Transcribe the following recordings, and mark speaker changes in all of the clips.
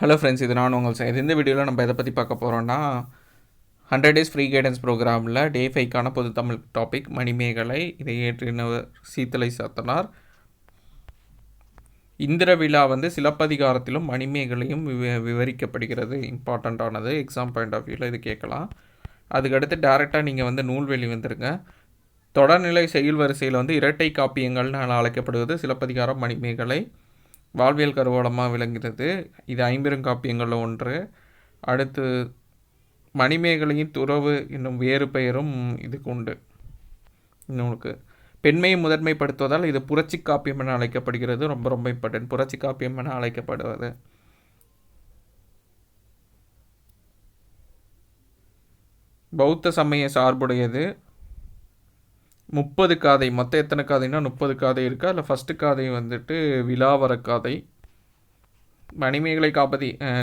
Speaker 1: Hello friends, இது நான் உங்கள் சார். இந்த வீடியோவில் நம்ம எதை பற்றி பார்க்க போகிறோன்னா 100 டேஸ் ஃப்ரீ கைடன்ஸ் ப்ரோக்ராமில் டே 5க்கான பொது தமிழ் டாபிக் மணிமேகலை. இதை ஏற்றினவர் சீத்தலை சாத்தனார். இந்திர விழா சிலப்பதிகாரத்திலும் மணிமேகலையும் விவரிக்கப்படுகிறது. இம்பார்ட்டண்ட்டானது, எக்ஸாம் பாயிண்ட் ஆஃப் வியூவில் இது கேட்கலாம். அதுக்கடுத்து டேரெக்டாக நீங்கள் நூல்வெளி வந்துருங்க. தொடர்நிலை செயல் வரிசையில் இரட்டை காப்பியங்கள்னு அழைக்கப்படுவது சிலப்பதிகாரம், மணிமேகலை. வாழ்வியல் கருவூலமாக விளங்குகிறது. இது 50 காப்பியங்களில் ஒன்று. அடுத்து மணிமேகலையின் துறவு என்னும் வேறு பெயரும் இதுக்கு உண்டு. இன்னொன்று பெண்மையை முதன்மைப்படுத்துவதால் இது புரட்சி காப்பியம் என அழைக்கப்படுகிறது. ரொம்ப ரொம்ப இம்பார்ட்டன்ட், புரட்சி காப்பியம் என அழைக்கப்படுவது. பௌத்த சமய சார்புடையது. 30 காதை, மொத்தம் எத்தனை காதைன்னா 30 காதை இருக்கா. அதில் ஃபஸ்ட்டு காதை விலாவர காதை. மணிமேகலை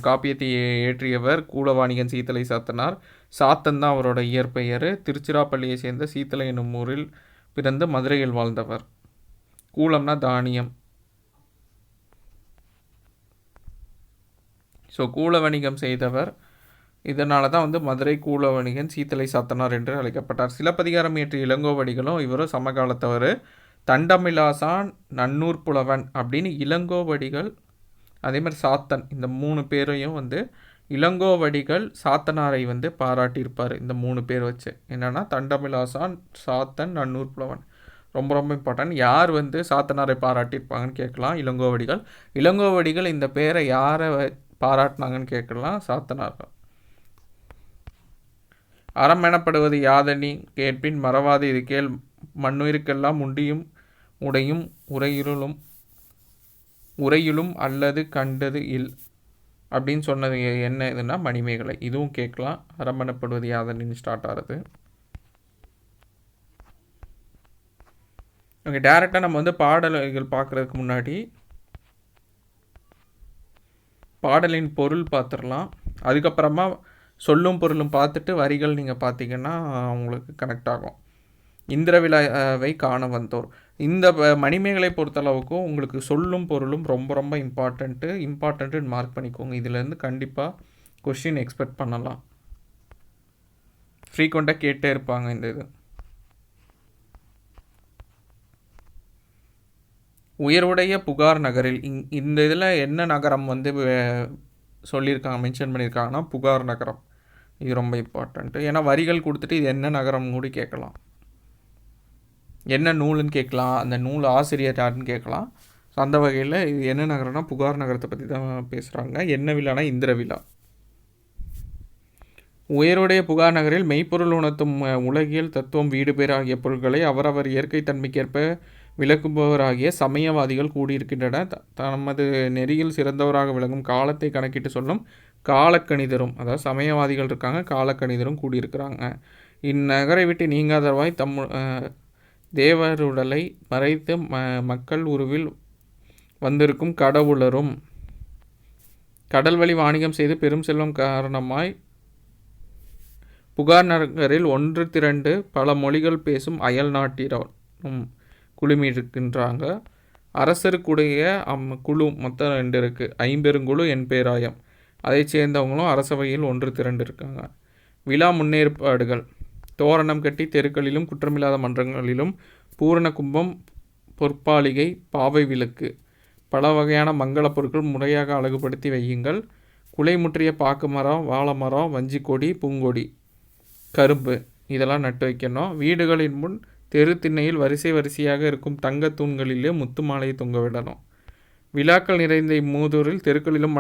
Speaker 1: காப்பியத்தை ஏற்றியவர் கூலவாணிகன் சீத்தலை சாத்தனார். சாத்தன் தான் அவரோட இயற்பெயர். திருச்சிராப்பள்ளியை சேர்ந்த சீத்தலை என்னும் ஊரில் பிறந்து மதுரையில் வாழ்ந்தவர். கூலம்னா தானியம். ஸோ கூல வணிகம் செய்தவர். இதனால தான் மதுரை கூலவணிகன் சீத்தலை சாத்தனார் என்று அழைக்கப்பட்டார். சிலப்பதிகாரம் இயற்றிய இளங்கோவடிகளும் இவரும் சமகாலத்தவர். தண்டமிலாசான், நன்னூர் புலவன் அப்படின்னு இளங்கோவடிகள், அதே மாதிரி சாத்தன், இந்த 3 பேரையும் இளங்கோவடிகள் சாத்தனாரை பாராட்டியிருப்பார். இந்த 3 பேர் வச்சு என்னென்னா தண்டமிலாசான், சாத்தன், நன்னூர் புலவன். ரொம்ப ரொம்ப இம்பார்ட்டன்ட். யார் சாத்தனாரை பாராட்டியிருப்பாங்கன்னு கேட்கலாம். இளங்கோவடிகள் இந்த பேரை யாரை பாராட்டினாங்கன்னு கேட்கலாம். சாத்தனார். அறம் எனப்படுவது யாதனி கேட்பின் மறவாது இது கேள், மண்ணுயிருக்கெல்லாம் உண்டியும் உடையும் உரையிலும் அல்லது கண்டது இல் அப்படின்னு சொன்னது என்ன இதுன்னா மணிமேகலை. இதுவும் கேட்கலாம். அறம் எனப்படுவது யாதனின்னு ஸ்டார்ட் ஆகிறது. ஓகே, டேரெக்டாக நம்ம பாடல்கள் பார்க்குறதுக்கு முன்னாடி பாடலின் பொருள் பார்த்துடலாம். அதுக்கப்புறமா சொல்லும் பொருளும் பார்த்துட்டு வரிகள் நீங்கள் பார்த்தீங்கன்னா உங்களுக்கு கனெக்ட் ஆகும். இந்திர விழாவை காண வந்தோர். இந்த மணிமேகலை பொறுத்தளவுக்கும் உங்களுக்கு சொல்லும் பொருளும் ரொம்ப ரொம்ப இம்பார்ட்டண்ட்டுன்னு மார்க் பண்ணிக்கோங்க. இதுலேருந்து கண்டிப்பாக கொஷின் எக்ஸ்பெக்ட் பண்ணலாம். ஃப்ரீக்வெண்ட்டாக கேட்டே இருப்பாங்க இந்த இது. உயர்வுடைய புகார் நகரில் இந்த இதில் என்ன நகரம் சொல்லியிருக்காங்க, மென்ஷன் பண்ணியிருக்காங்கன்னா புகார் நகரம். இது ரொம்ப இம்பார்ட்டண்ட்டு. ஏன்னா வரிகள் கொடுத்துட்டு இது என்ன நகரம் கூட கேட்கலாம், என்ன நூலுன்னு கேட்கலாம், அந்த நூல் ஆசிரியர் யாருன்னு கேட்கலாம். ஸோ அந்த வகையில் இது என்ன நகரம்னா புகார் நகரத்தை பற்றி தான் பேசுகிறாங்க. என்ன விழானா இந்திர விழா. உயருடைய புகார் நகரில் மெய்ப்பொருள் உணர்த்தும் உலகியல் தத்துவம் வீடு பேர் ஆகிய பொருட்களை அவரவர் இயற்கை தன்மைக்கேற்ப விளக்குபவராகிய சமயவாதிகள் கூடியிருக்கின்றன. தமது நெறியில் சிறந்தவராக விளங்கும் காலத்தை கணக்கிட்டு சொல்லும் காலக்கணிதரும், அதாவது சமயவாதிகள் இருக்காங்க, காலக்கணிதரும் கூடியிருக்கிறாங்க. இந்நகரை விட்டு நீங்காதவாய் தேவருடலை மறைத்து மக்கள் உருவில் வந்திருக்கும் கடவுளரும் கடல் வழி வாணிகம் செய்து பெரும் செல்வம் காரணமாய் புகார் நகரில் ஒன்று திரண்டு பல மொழிகள் பேசும் அயல் நாட்டினரும் குழுமியிருக்கின்றாங்க. அரசருக்குடைய குழு மொத்தம் 2 இருக்குது. 50 என் பேராயம், அதை சேர்ந்தவங்களும் அரசவையில் ஒன்று திரண்டு இருக்காங்க. விழா முன்னேற்பாடுகள். தோரணம் கட்டி தெருக்களிலும் குற்றமில்லாத மன்றங்களிலும் பூரண கும்பம், பொற்பாலிகை, பாவை விளக்கு, பல வகையான மங்கள பொருட்கள் முறையாக அழகுபடுத்தி வையுங்கள். குலை முற்றிய பாக்கு மரம், வாழை மரம், வஞ்சிக்கொடி, பூங்கொடி, கரும்பு இதெல்லாம் நட்டு வைக்கணும். வீடுகளின் முன் தெரு திண்ணையில் வரிசையாக இருக்கும் தங்க தூண்களிலே முத்து மாலையை தொங்க விடணும். விழாக்கள் நிறைந்த இம்மூதூரில் தெருக்களிலும்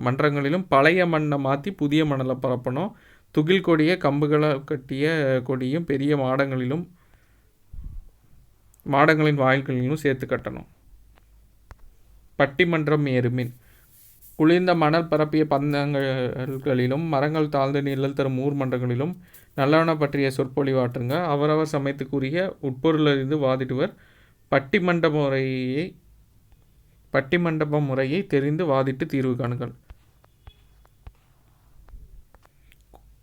Speaker 1: மன்றங்களிலும் பழைய மண்ணை மாற்றி புதிய மணலை பரப்பணும். துகில் கொடிய கம்புகளை கட்டிய கொடியும் பெரிய மாடங்களின் வாயில்களிலும் சேர்த்து கட்டணும். பட்டிமன்றம் ஏறுமின். குளிர்ந்த மணல் பரப்பிய பந்தங்களிலும் மரங்கள் தாழ்ந்து நிழல் தரும் ஊர் மன்றங்களிலும் நல்லவன பற்றிய சொற்பொழிவாற்றுங்க. அவரவர் சமயத்துக்குரிய உட்பொருளிலிருந்து வாதிடுவர். பட்டிமண்டப முறையை தெரிந்து வாதிட்டு தீர்வு காணுங்கள்.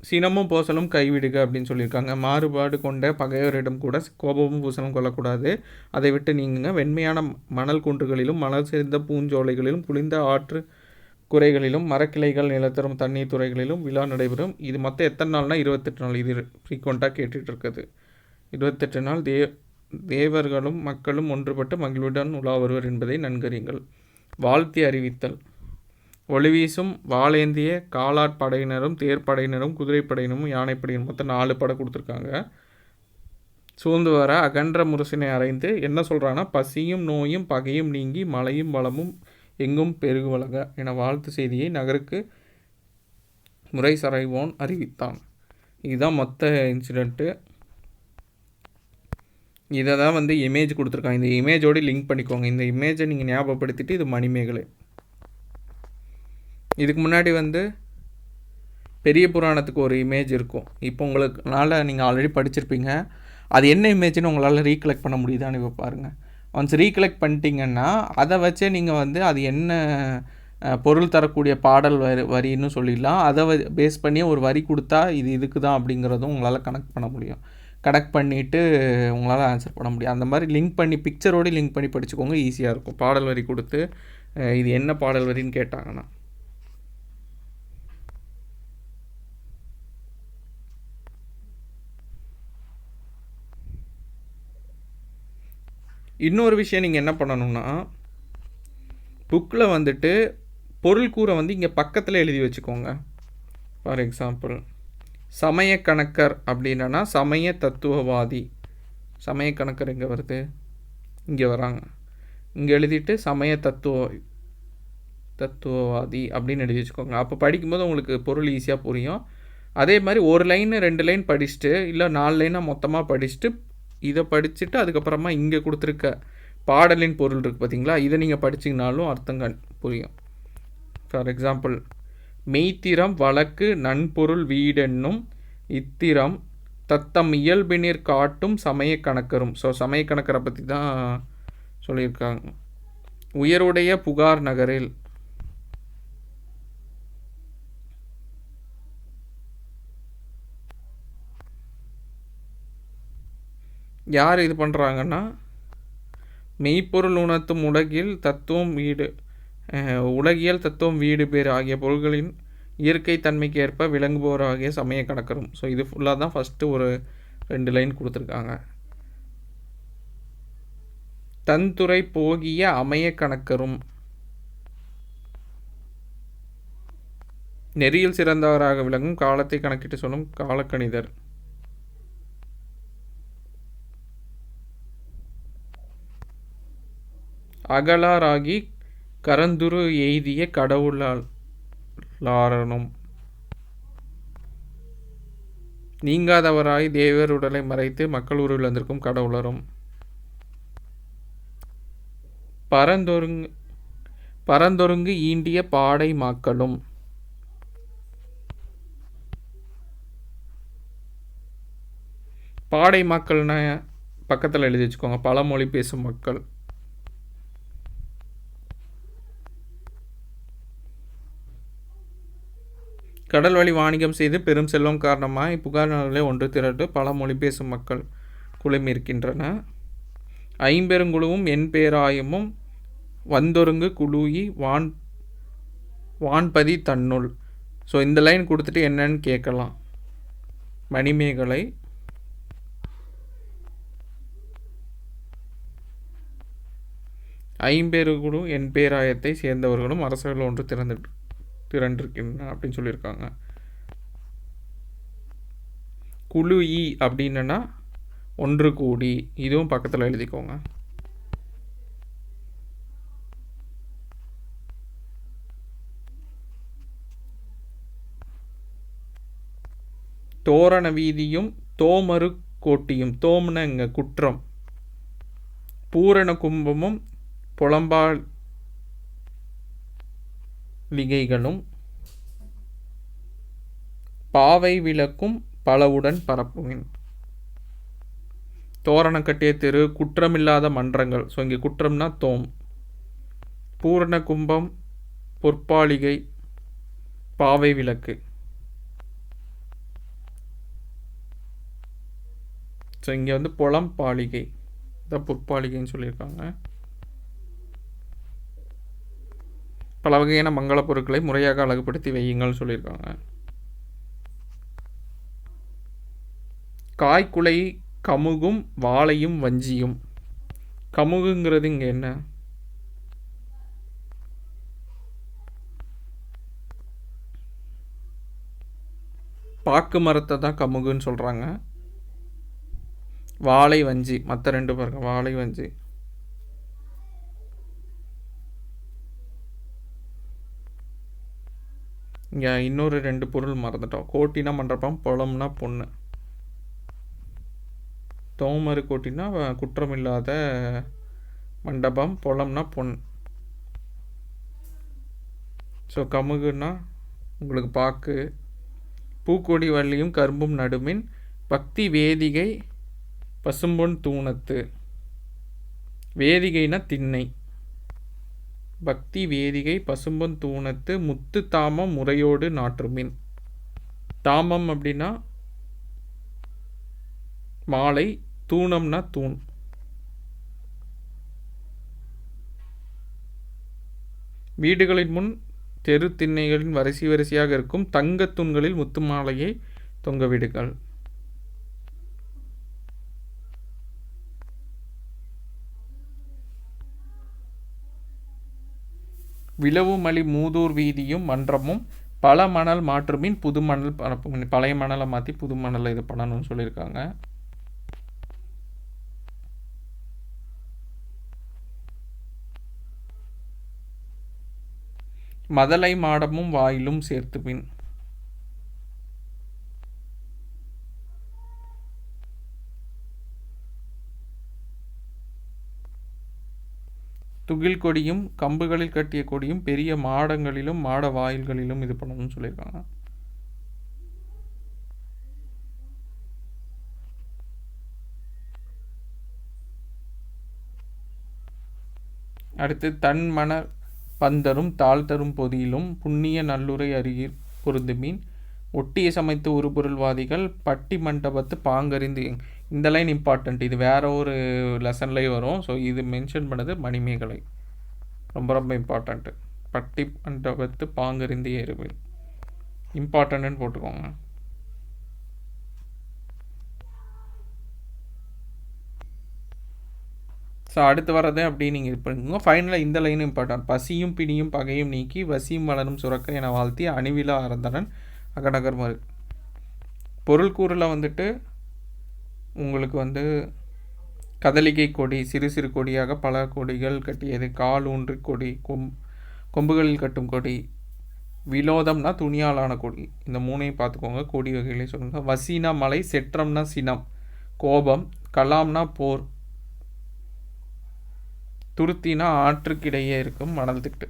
Speaker 1: சினமும் பூசலும் கைவிடுக அப்படின்னு சொல்லியிருக்காங்க. மாறுபாடு கொண்ட பகைவரிடம் கூட கோபமும் பூசலும் கொள்ளக்கூடாது, அதை விட்டு நீங்குங்க. வெண்மையான மணல் குன்றுகளிலும் மணல் சேர்ந்த பூஞ்சோலைகளிலும் குளிர்ந்த ஆற்று குறைகளிலும் மரக்கிளைகள் நிலத்தரும் தண்ணீர் துறைகளிலும் விழா நடைபெறும். இது மொத்தம் எத்தனை நாள்னா 28 நாள். இது ஃப்ரீக்வெண்ட்டாக கேட்டுட்டு இருக்குது. 28 நாள் தேவர்களும் மக்களும் ஒன்றுபட்டு மகிழ்வுடன் உலா வருவர் என்பதை நன்கறியுங்கள். வாழ்த்தி அறிவித்தல். ஒளிவீசும் வாளேந்திய காலாட்படையினரும் தேர்ப்படையினரும் குதிரைப்படையினரும் யானைப்படையினரும் மொத்தம் 4 படை கொடுத்துருக்காங்க. சூழ்ந்து வர அகன்ற முரசினை அறைந்து என்ன சொல்கிறான்னா, பசியும் நோயும் பகையும் நீங்கி மழையும் வளமும் எங்கும் பெருகுவலக என வாழ்த்து செய்தியை நகருக்கு முறை சரைவோன் அறிவித்தான். இதுதான் மொத்த இன்சிடெண்ட்டு. இதை தான் வந்து இமேஜ் கொடுத்துருக்காங்க. இந்த இமேஜோடு லிங்க் பண்ணிக்கோங்க. இந்த இமேஜை நீங்கள் ஞாபகப்படுத்திட்டு இது மணிமேகலை. இதுக்கு முன்னாடி வந்து பெரிய புராணத்துக்கு ஒரு இமேஜ் இருக்கும். இப்போ உங்களுக்குனால நீங்கள் ஆல்ரெடி படிச்சிருப்பீங்க. அது என்ன இமேஜ்னு உங்களால் ரீகலெக்ட் பண்ண முடியுதான்னு இப்போ பாருங்கள். ஒன்ஸ் ரீகலெக்ட் பண்ணிட்டீங்கன்னா அதை வச்சே நீங்கள் வந்து அது என்ன பொருள் தரக்கூடிய பாடல் வரின்னு சொல்லிடலாம். அதை பேஸ் பண்ணி ஒரு வரி கொடுத்தா இது இதுக்கு தான் அப்படிங்கிறதும் உங்களால் கனெக்ட் பண்ண முடியும். கனெக்ட் பண்ணிவிட்டு உங்களால் ஆன்சர் பண்ண முடியும். அந்த மாதிரி லிங்க் பண்ணி பிக்சரோடு லிங்க் பண்ணி படிச்சுக்கோங்க, ஈஸியாக இருக்கும். பாடல் வரி கொடுத்து இது என்ன பாடல் வரின்னு கேட்டாங்கன்னா. இன்னொரு விஷயம் நீங்கள் என்ன பண்ணணும்னா, புக்கில் வந்துட்டு பொருள் கூற வந்து இங்கே பக்கத்தில் எழுதி வச்சுக்கோங்க. ஃபார் எக்ஸாம்பிள் சமய கணக்கர் அப்படின்னா சமய தத்துவவாதி. சமய கணக்கர் எங்கே வருது, இங்கே வராங்க. இங்கே எழுதிட்டு சமய தத்துவவாதி அப்படின்னு எழுதி வச்சுக்கோங்க. அப்போ படிக்கும்போது உங்களுக்கு பொருள் ஈஸியாக புரியும். அதே மாதிரி ஒரு லைன் 2 லைன் படிச்சுட்டு இல்லை 4 லைனாக மொத்தமாக படிச்சுட்டு இதை படிச்சுட்டு அதுக்கப்புறமா இங்கே கொடுத்துருக்க பாடலின் பொருள் இருக்குது பார்த்தீங்களா, இதை நீங்கள் படிச்சிங்கனாலும் அர்த்தங்கள் புரியும். ஃபார் எக்ஸாம்பிள் மெய்த்திறம் வழக்கு நன்பொருள் வீடென்னும் இத்திரம் தத்தம் இயல்பினர் காட்டும் சமய கணக்கரும். ஸோ சமய கணக்கரை பற்றி தான் சொல்லியிருக்காங்க. உயருடைய புகார் நகரில் யார் இது பண்ணுறாங்கன்னா, மெய்ப்பொருள் உணர்த்தும் உலகியல் தத்துவம் வீடு பேர் ஆகிய பொருள்களின் இயற்கை தன்மைக்கு ஏற்ப விளங்குபவர் ஆகிய சமய கணக்கரும். ஸோ இது ஃபுல்லாக தான் ஃபஸ்ட்டு ஒரு 2 லைன் கொடுத்துருக்காங்க. தன்துறை போகிய அமைய கணக்கரும் நெறியில் சிறந்தவராக விளங்கும் காலத்தை கணக்கிட்டு சொல்லும் காலக்கணிதர். அகலாராகி கரந்துரு எய்திய கடவுளாரனும் நீங்காதவராய் தேவர் உடலை மறைத்து மக்கள் உருவில் வந்திருக்கும் கடவுளரும். பரந்தொருங்கு ஈண்டிய பாடை மாக்களும். பாடை மக்கள்னா பக்கத்தில் எழுதி வச்சுக்கோங்க, பழமொழி பேசும் மக்கள். கடல் வழி வாணிகம் செய்து பெரும் செல்வம் காரணமாய் புகார் நகரிலே ஒன்று திரட்டு பல மொழி பேசும் மக்கள் குழுமிருக்கின்றன. ஐம்பெருங்குழுவும் என் பேராயமும் வந்தொருங்கு குழுயி வான்பதி தன்னுள். ஸோ இந்த லைன் கொடுத்துட்டு என்னன்னு கேட்கலாம். மணிமேகலை ஐம்பெருங்குழு என் பேராயத்தை சேர்ந்தவர்களும் அரசர்கள் ஒன்று திரண்டிருக்கின்றன அப்படின்னு சொல்லியிருக்காங்க. குழு இ அப்படின்னா ஒன்று கூடி, இதுவும் பக்கத்தில் எழுதிக்கோங்க. தோரண வீதியும் தோமரு கோட்டியும். தோம்னா இங்கே குற்றம். பூரண கும்பமும் புலம்பாலிகைகளும் பாவை விளக்கும் பலவுடன் பரப்புவின். தோரணம் கட்டிய தெரு, குற்றமில்லாத மன்றங்கள். ஸோ இங்கே குற்றம்னா தோம். பூரண கும்பம், பொற்பாலிகை, பாவை விளக்கு. ஸோ இங்கே வந்து புலம் பாலிகை தான் பொற்பாலிகைன்னு சொல்லியிருக்காங்க. பல வகையான மங்கள பொருட்களை முறையாக அழகுபடுத்தி வையுங்கள்னு சொல்லியிருக்காங்க. காய்குலை கமுகும் வாழையும் வஞ்சியும். கமுகுங்கிறது இங்கே என்ன? பாக்கு மரத்தை தான் கமுகுன்னு சொல்கிறாங்க. வாழை வஞ்சி, மற்ற ரெண்டு பாருங்க, வாழை வஞ்சி. இங்கே இன்னொரு ரெண்டு பொருள் மறந்துட்டோம். கோட்டினா மண்டபம், பொலம்னா பொண்ணு. தோமரு கோட்டினா குற்றமில்லாத மண்டபம், பொலம்னா பொன். ஸோ கமுகுன்னா உங்களுக்கு பாக்கு. பூக்கொடி வள்ளியும் கரும்பும் நடுமின் பக்தி வேதிகை பசும்பொன் தூணத்து. வேதிகைனா திண்ணை. பக்தி வேதிகை பசும்பொன் தூணத்து முத்து தாமம் முறையோடு நாற்றுமின். தாமம் அப்படின்னா மாலை, தூணம்னா தூண். வீடுகளின் முன் தெரு திண்ணைகளின் வரிசை வரிசையாக இருக்கும் தங்கத் தூண்களில் முத்து மாலையை தொங்கவிடுங்கள். விளவுமலி மூதூர் வீதியும் மன்றமும் பல மணல் மாற்றுமின் புது மணல் பரப்புமின். பழைய மணலை மாற்றி புது மணலை இது பண்ணணும்னு சொல்லியிருக்காங்க. மதலை மாடமும் வாயிலும் சேர்த்துமின். துகில் கொடியும் கம்புகளில் கட்டிய கொடியும் பெரிய மாடங்களிலும் மாட வாயில்களிலும் இது பண்ணணும்னு சொல்லியிருக்காங்க. அடுத்து தன் மண பந்தரும் தாழ்த்தரும் பொதியிலும் புண்ணிய நல்லுரை அருகில் பொருந்துமீன் ஒட்டிய சமைத்து ஒரு பொருள்வாதிகள் பட்டி மண்டபத்து பாங்கறிந்து. இந்த லைன் இம்பார்ட்டண்ட், இது வேற ஒரு லெசன்லேயே வரும். ஸோ இது மென்ஷன் பண்ணது மணிமேகலை, ரொம்ப ரொம்ப இம்பார்ட்டண்ட்டு. பட்டி மண்டபத்து பாங்கறிந்து ஏறுவேன், இம்பார்ட்டன்ட்னு போட்டுக்கோங்க. ஸோ அடுத்து வர்றதே அப்படி நீங்கள் இது பண்ணிக்கோங்க. ஃபைனலாக இந்த லைன் இம்பார்ட்டன்ட். பசியும் பிணியும் பகையும் நீக்கி வசியும் வளரும் சுரக்க என வாழ்த்தி அணிவிழா அறந்தனன் அகநகர் மறு. பொருள் கூறில் வந்துட்டு உங்களுக்கு கதலிகை கொடி சிறு சிறு கொடியாக பல கொடிகள் கட்டியது. கால் ஊன்றி கொடி, கொம்புகளில் கட்டும் கொடி. வினோதம்னா துணியாலான கொடி. இந்த மூணையும் பார்த்துக்கோங்க, கொடி வகைகளே சொல்லுங்கள். வசினா மலை, செற்றம்னா சினம் கோபம், கலாம்னா போர், துருத்தினா ஆற்றுக்கிடையே இருக்கும் மணல் திட்டு.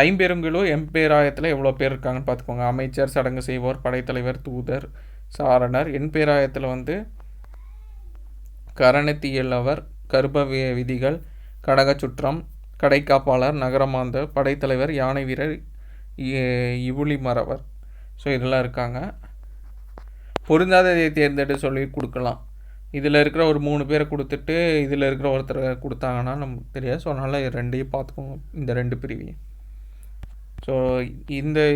Speaker 1: ஐம்பெருங்குழு எம்பேராயத்தில் எவ்வளோ பேர் இருக்காங்கன்னு பார்த்துக்கோங்க. அமைச்சர், சடங்கு செய்வோர், படைத்தலைவர், தூதர், சாரணர். எண்பேராயத்தில் கரணத்தியலவர், கருப விதிகள், கடக சுற்றம், கடைக்காப்பாளர், நகரமாந்தர், படைத்தலைவர், யானை வீரர், இவுளி மறவர். ஸோ இதெல்லாம் இருக்காங்க. பொருந்தாததை தேர்ந்தெடு சொல்லி கொடுக்கலாம். இதில் இருக்கிற ஒரு 3 பேரை கொடுத்துட்டு இதில் இருக்கிற ஒருத்தரை கொடுத்தாங்கன்னா நமக்கு தெரியாது. ஸோ அதனால் ரெண்டையும் பார்த்துக்கோங்க, இந்த 2 பிரிவையும். ஸோ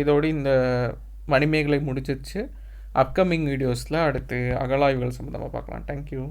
Speaker 1: இதோடு இந்த மணிமேகலை முடிச்சிச்சு. அப்கமிங் வீடியோஸில் அடுத்து அகழாய்வுகள் சம்மந்தமாக பார்க்கலாம். தேங்க்யூ.